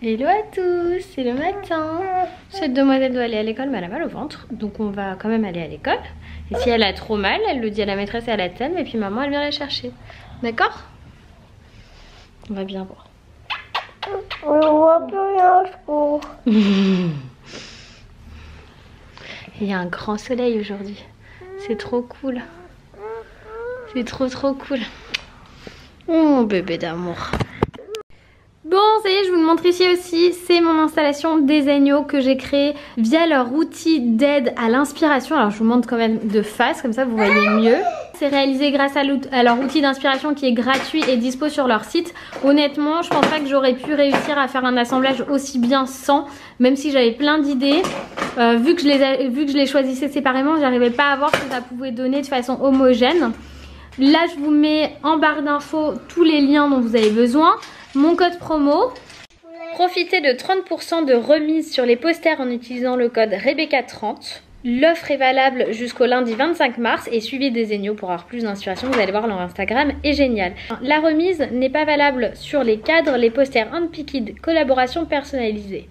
Hello à tous, c'est le matin. Cette demoiselle doit aller à l'école mais elle a mal au ventre. Donc on va quand même aller à l'école. Et si elle a trop mal, elle le dit à la maîtresse et à la thème. Et puis maman elle vient la chercher. D'accord? On va bien voir. On voit plus rien, je trouve. Il y a un grand soleil aujourd'hui. C'est trop cool. C'est trop cool. Oh, mon bébé d'amour. Bon, ça y est, je vous le montre ici aussi. C'est mon installation des agneaux que j'ai créé via leur outil d'aide à l'inspiration. Alors, je vous montre quand même de face, comme ça vous voyez mieux. C'est réalisé grâce à leur outil d'inspiration qui est gratuit et dispo sur leur site. Honnêtement, je pense pas que j'aurais pu réussir à faire un assemblage aussi bien sans, même si j'avais plein d'idées. Vu que je les choisissais séparément, j'arrivais pas à voir ce que ça pouvait donner de façon homogène. Là, je vous mets en barre d'infos tous les liens dont vous avez besoin. Mon code promo. Profitez de 30% de remise sur les posters en utilisant le code Rebecca30. L'offre est valable jusqu'au lundi 25 mars et suivez des Zegno pour avoir plus d'inspiration. Vous allez voir, leur Instagram est génial. La remise n'est pas valable sur les cadres, les posters Unpicked, collaboration personnalisée.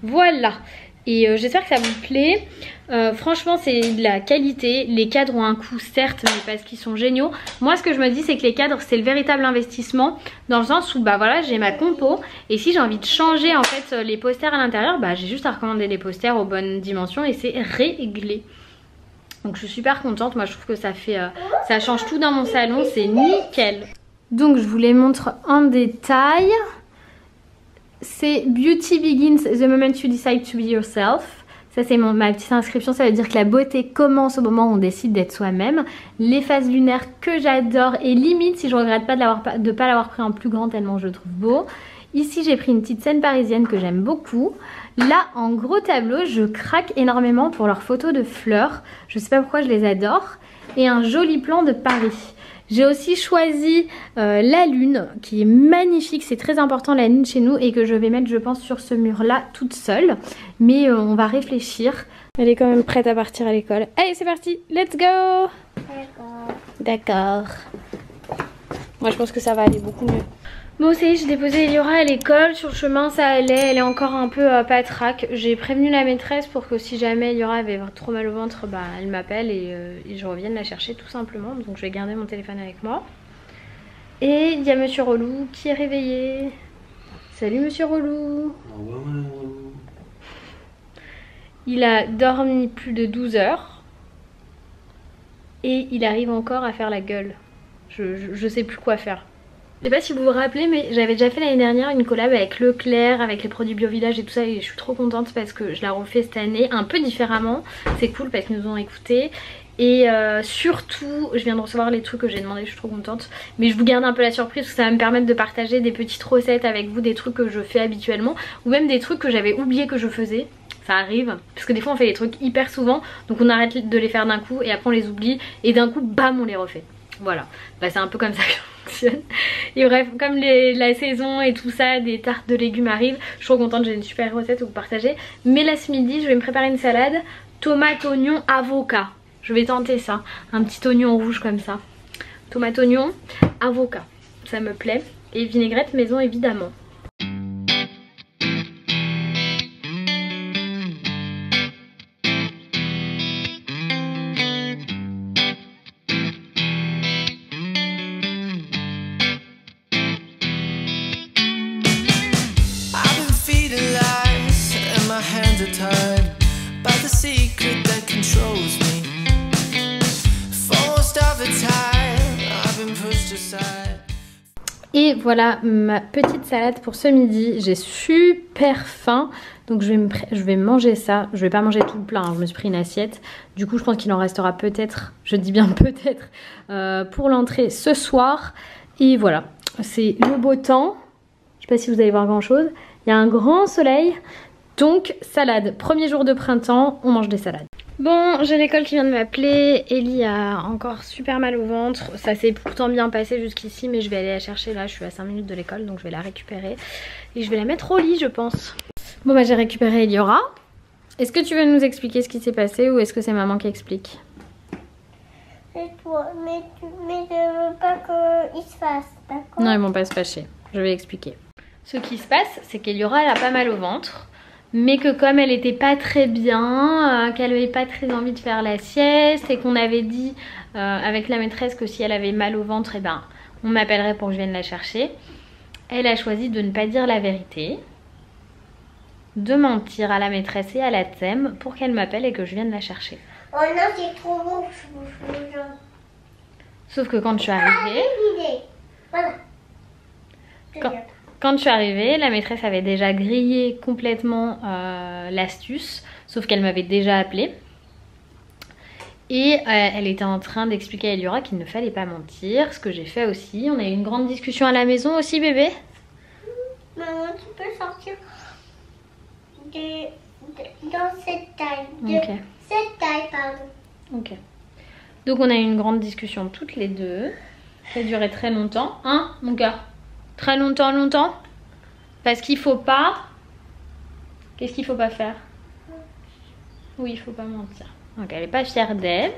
Voilà. Et j'espère que ça vous plaît. Franchement, c'est de la qualité. Les cadres ont un coût, certes, mais parce qu'ils sont géniaux. Moi, ce que je me dis, c'est que les cadres, c'est le véritable investissement. Dans le sens où, bah voilà, j'ai ma compo. Et si j'ai envie de changer, en fait, les posters à l'intérieur, bah j'ai juste à recommander les posters aux bonnes dimensions et c'est réglé. Donc, je suis super contente. Moi, je trouve que ça fait, ça change tout dans mon salon. C'est nickel. Donc, je vous les montre en détail. C'est Beauty begins the moment you decide to be yourself. Ça c'est ma petite inscription, ça veut dire que la beauté commence au moment où on décide d'être soi-même. Les phases lunaires que j'adore et limite si je regrette pas de ne pas l'avoir pris en plus grand tellement je le trouve beau. Ici j'ai pris une petite scène parisienne que j'aime beaucoup. Là en gros tableau je craque énormément pour leurs photos de fleurs. Je sais pas pourquoi je les adore. Et un joli plan de Paris. J'ai aussi choisi la lune qui est magnifique, c'est très important la lune chez nous et que je vais mettre je pense sur ce mur là toute seule. Mais on va réfléchir. Elle est quand même prête à partir à l'école. Allez c'est parti, let's go. D'accord. Moi je pense que ça va aller beaucoup mieux. Bon ça y est, j'ai déposé Eliora à l'école, sur le chemin ça allait, elle est encore un peu patraque. J'ai prévenu la maîtresse pour que si jamais Eliora avait trop mal au ventre, bah elle m'appelle et je revienne la chercher tout simplement. Donc je vais garder mon téléphone avec moi. Et il y a Monsieur Relou qui est réveillé. Salut Monsieur Relou. Au revoir Madame Relou. Il a dormi plus de 12 heures. Et il arrive encore à faire la gueule. Je sais plus quoi faire. Je sais pas si vous vous rappelez mais j'avais déjà fait l'année dernière une collab avec Leclerc, avec les produits Bio Village et tout ça et je suis trop contente parce que je la refais cette année un peu différemment. C'est cool parce qu'ils nous ont écoutés et surtout je viens de recevoir les trucs que j'ai demandé, je suis trop contente. Mais je vous garde un peu la surprise parce que ça va me permettre de partager des petites recettes avec vous, des trucs que je fais habituellement ou même des trucs que j'avais oublié que je faisais. Ça arrive, parce que des fois on fait des trucs hyper souvent donc on arrête de les faire d'un coup et après on les oublie et d'un coup bam on les refait. Voilà, bah, c'est un peu comme ça que ça fonctionne. Et bref, comme la saison et tout ça, des tartes de légumes arrivent, je suis trop contente, j'ai une super recette à vous partager. Mais là ce midi, je vais me préparer une salade tomate, oignon, avocat. Je vais tenter ça, un petit oignon rouge comme ça. Tomate, oignon, avocat, ça me plaît. Et vinaigrette maison évidemment. Et voilà ma petite salade pour ce midi. J'ai super faim. Donc je vais manger ça. Je vais pas manger tout le plat, hein. Je me suis pris une assiette. Du coup je pense qu'il en restera peut-être, je dis bien peut-être, pour l'entrée ce soir. Et voilà, c'est le beau temps. Je sais pas si vous allez voir grand chose. Il y a un grand soleil. Donc salade, premier jour de printemps, on mange des salades. Bon, j'ai l'école qui vient de m'appeler. Ellie a encore super mal au ventre. Ça s'est pourtant bien passé jusqu'ici, mais je vais aller la chercher là. Je suis à 5 minutes de l'école, donc je vais la récupérer. Et je vais la mettre au lit, je pense. Bon bah j'ai récupéré Eliora. Est-ce que tu veux nous expliquer ce qui s'est passé ou est-ce que c'est maman qui explique? C'est toi, mais je veux pas qu'ils se fassent, d'accord? Non, ils vont pas se fâcher. Je vais expliquer. ce qui se passe, c'est qu'Eliora elle a pas mal au ventre. Mais que comme elle était pas très bien, qu'elle avait pas très envie de faire la sieste et qu'on avait dit avec la maîtresse que si elle avait mal au ventre, eh ben, on m'appellerait pour que je vienne la chercher. Elle a choisi de ne pas dire la vérité, de mentir à la maîtresse et à la TEM pour qu'elle m'appelle et que je vienne la chercher. Oh non, c'est trop bon. Sauf que quand je suis arrivée... Voilà. Quand je suis arrivée, la maîtresse avait déjà grillé complètement l'astuce, sauf qu'elle m'avait déjà appelée. Et elle était en train d'expliquer à Eliora qu'il ne fallait pas mentir, ce que j'ai fait aussi. On a eu une grande discussion à la maison aussi, bébé. Maman, tu peux sortir dans cette taille. Ok. Cette taille, pardon. Ok. Donc on a eu une grande discussion toutes les deux. Ça a duré très longtemps. Hein, mon cœur? Très longtemps. Parce qu'il faut pas... Qu'est-ce qu'il faut pas faire? Oui, il faut pas mentir. Donc elle est pas fière d'elle.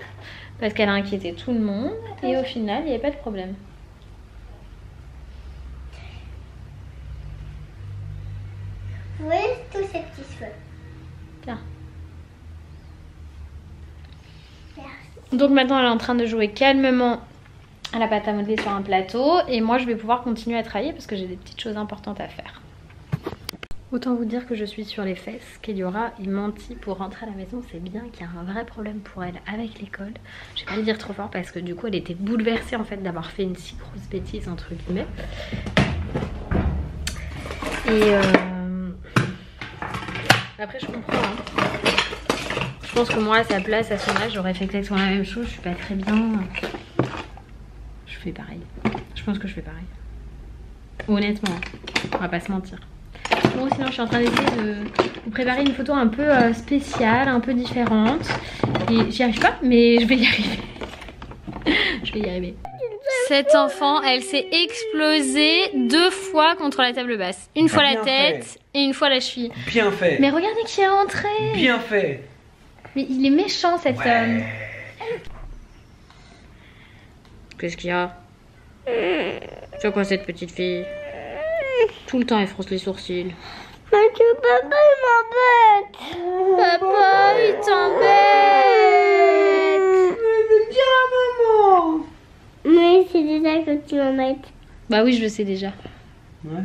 Parce qu'elle a inquiété tout le monde. Et au final, il n'y avait pas de problème. Vous voyez tous ces petits cheveux? Tiens. Merci. Donc maintenant elle est en train de jouer calmement à la pâte à modeler sur un plateau. Et moi je vais pouvoir continuer à travailler parce que j'ai des petites choses importantes à faire. Autant vous dire que je suis sur les fesses, qu'Eliora est menti pour rentrer à la maison. C'est bien qu'il y a un vrai problème pour elle avec l'école. Je vais pas le dire trop fort parce que du coup elle était bouleversée en fait d'avoir fait une si grosse bêtise entre guillemets. Et après je comprends hein. Je pense que moi à sa place, à son âge, j'aurais fait exactement la même chose. Je suis pas très bien. Je fais pareil. Je pense que je fais pareil. Honnêtement, on va pas se mentir. Bon, sinon je suis en train d'essayer de vous préparer une photo un peu spéciale, un peu différente. Et j'y arrive pas, mais je vais y arriver. Je vais y arriver. Cette enfant, elle s'est explosée 2 fois contre la table basse. Une fois la tête et une fois la cheville. Bien fait. Mais regardez qui est rentré. Bien fait. Mais il est méchant cet homme. Qu'est-ce qu'il y a? C'est quoi cette petite fille? Tout le temps elle fronce les sourcils. Mais que papa il m'embête. Papa il t'embête. Dis à maman. Mais c'est déjà que tu m'embêtes. Bah oui je le sais déjà. Ouais.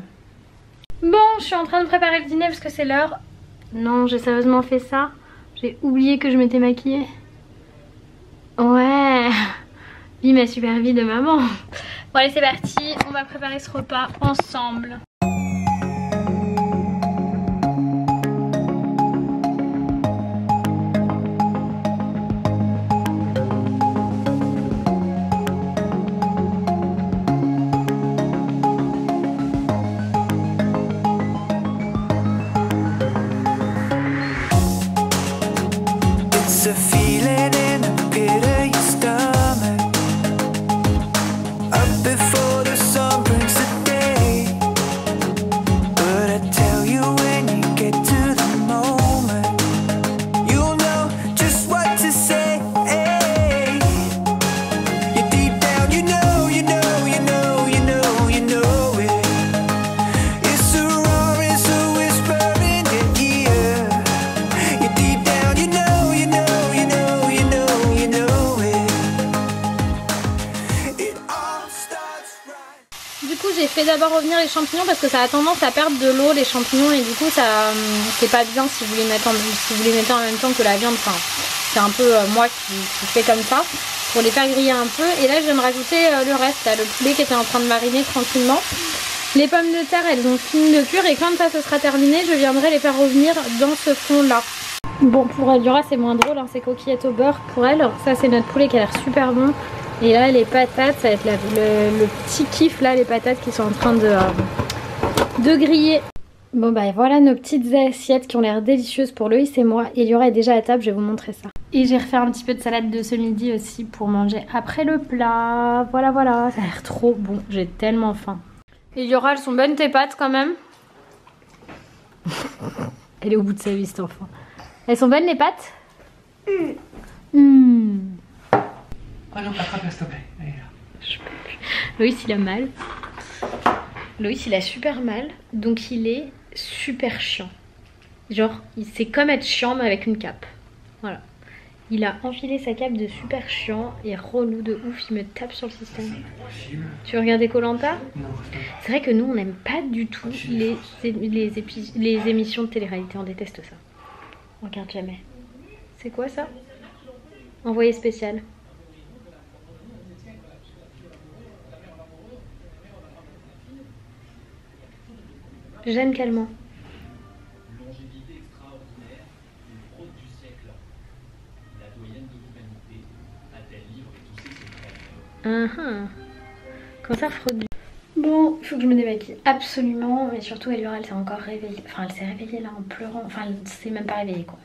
Bon je suis en train de préparer le dîner parce que c'est l'heure. Non j'ai sérieusement fait ça. J'ai oublié que je m'étais maquillée. Ouais. Vie ma super vie de maman. Bon allez c'est parti, on va préparer ce repas ensemble. It's a feeling in the pit of your stomach. Up before the sun brings the day. But I tell you when you get to the moment, you'll know just what to say. You're deep down, you know it. It's a roar, it's a whisper in your ear. You're deep down, you know it. It all starts right. Du coup j'ai fait d'abord revenir les champignons parce que ça a tendance à perdre de l'eau les champignons et du coup ça c'est pas bien si vous les mettez en même temps que la viande. Enfin c'est un peu moi qui fais comme ça pour les faire griller un peu. Et là je viens de rajouter le reste, là, le poulet qui était en train de mariner tranquillement. Les pommes de terre elles ont fini de cuire et quand ça se sera terminé je viendrai les faire revenir dans ce fond là. Bon pour Eliora c'est moins drôle hein, c'est coquillettes au beurre pour elle. Ça c'est notre poulet qui a l'air super bon. Et là les patates ça va être le petit kiff là, les patates qui sont en train de griller. Bon bah voilà nos petites assiettes qui ont l'air délicieuses pour Loïs et moi. Eliora est déjà à table, je vais vous montrer ça. Et j'ai refait un petit peu de salade de ce midi aussi pour manger après le plat. Voilà ça a l'air trop bon, j'ai tellement faim. Eliora elles sont bonnes tes pâtes quand même. Elle est au bout de sa vie cette enfant. Elles sont bonnes les pâtes? Ah non, attrape-la s'il te plaît. Allez là. Je peux plus. Loïs il a mal. Loïs il a super mal, donc il est super chiant. Genre, c'est comme être chiant mais avec une cape. Voilà. Il a enfilé sa cape de super chiant et relou de ouf, il me tape sur le système. Tu veux regarder Koh-Lanta? Non. C'est vrai que nous on n'aime pas du tout les émissions de télé-réalité, on déteste ça. On regarde jamais. C'est quoi ça? Envoyé spécial. Jeanne Calment. Quand ça fraude. Bon, il faut que je me démaquille absolument, mais surtout Elvira elle s'est encore réveillée. Enfin, elle s'est réveillée là en pleurant. Enfin, elle s'est même pas réveillée quoi.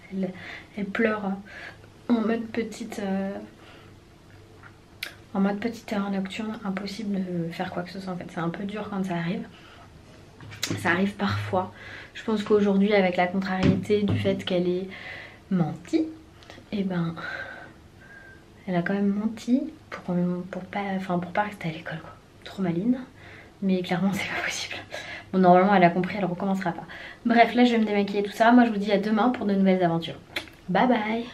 Elle pleure en mode petite heure nocturne. Impossible de faire quoi que ce soit en fait. C'est un peu dur quand ça arrive. Ça arrive parfois. Je pense qu'aujourd'hui, avec la contrariété du fait qu'elle ait menti, et ben, elle a quand même menti pour pas rester à l'école quoi. Trop maline. Mais clairement c'est pas possible. Bon normalement elle a compris, elle recommencera pas. Bref là je vais me démaquiller tout ça. Moi je vous dis à demain pour de nouvelles aventures. Bye bye.